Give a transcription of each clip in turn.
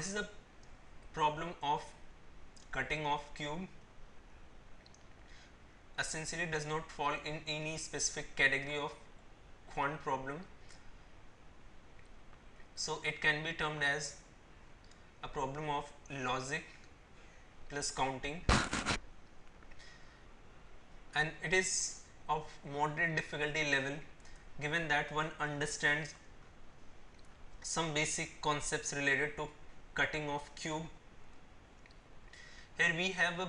this is a problem of cutting off cube. Essentially does not fall in any specific category of quant problem, so it can be termed as a problem of logic plus counting, and it is of moderate difficulty level given that one understands some basic concepts related to cutting off cube. Here we have a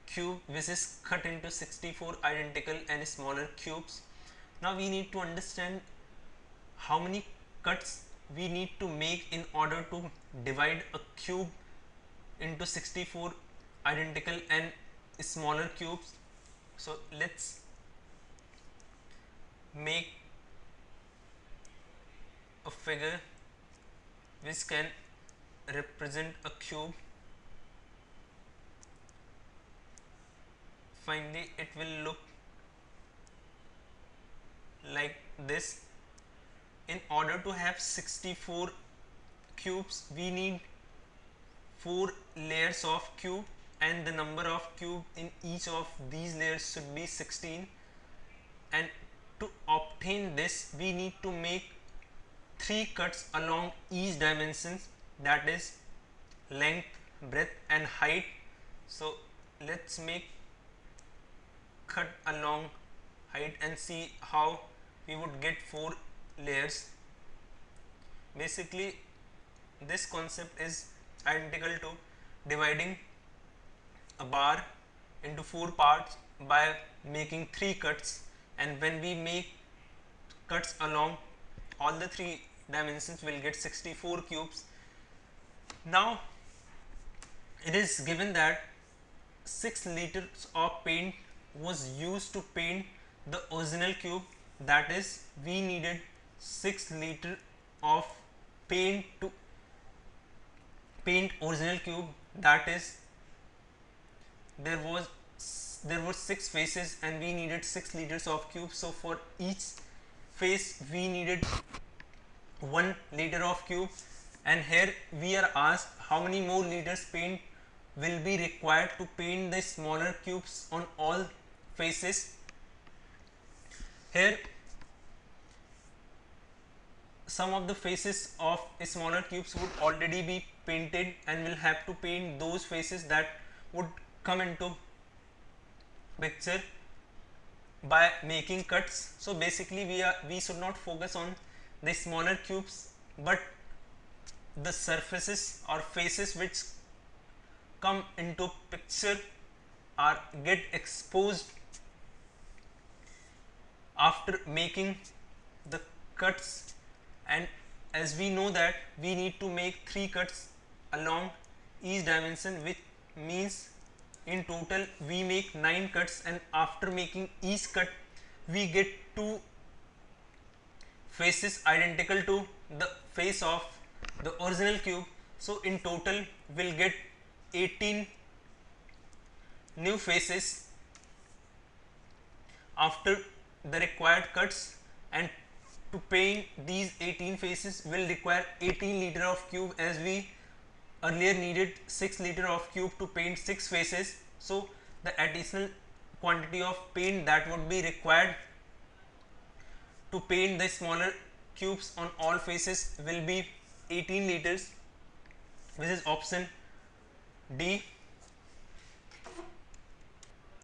cube which is cut into 64 identical and smaller cubes. Now we need to understand how many cuts we need to make in order to divide a cube into 64 identical and smaller cubes. So let's make a figure which can represent a cube. Finally it will look like this. In order to have 64 cubes, we need 4 layers of cube, and the number of cube in each of these layers should be 16. And to obtain this, we need to make 3 cuts along each dimensions, that is length, breadth and height. So let's make cut along height and see how we would get 4 layers. Basically this concept is identical to dividing a bar into 4 parts by making 3 cuts, and when we make cuts along all the 3 dimensions we'll get 64 cubes. Now it is given that 6 liters of paint was used to paint the original cube, that is we needed 6 liter of paint to paint original cube, that is there were 6 faces and we needed 6 liters of cube. So for each face we needed 1 liter of cube, and here we are asked how many more liters paint will be required to paint the smaller cubes on all faces. Here some of the faces of smaller cubes would already be painted, and we'll have to paint those faces that would come into picture by making cuts. So basically we should not focus on the smaller cubes, but the surfaces or faces which come into picture are get exposed after making the cuts. And as we know that we need to make 3 cuts along each dimension, which means in total we make 9 cuts, and after making each cut we get 2 faces identical to the face of the original cube. So in total we'll get 18 new faces after the required cuts, and to paint these 18 faces will require 18 liter of cube, as we earlier needed 6 liter of cube to paint 6 faces. So the additional quantity of paint that would be required to paint the smaller cubes on all faces will be 18 liters, which is option D.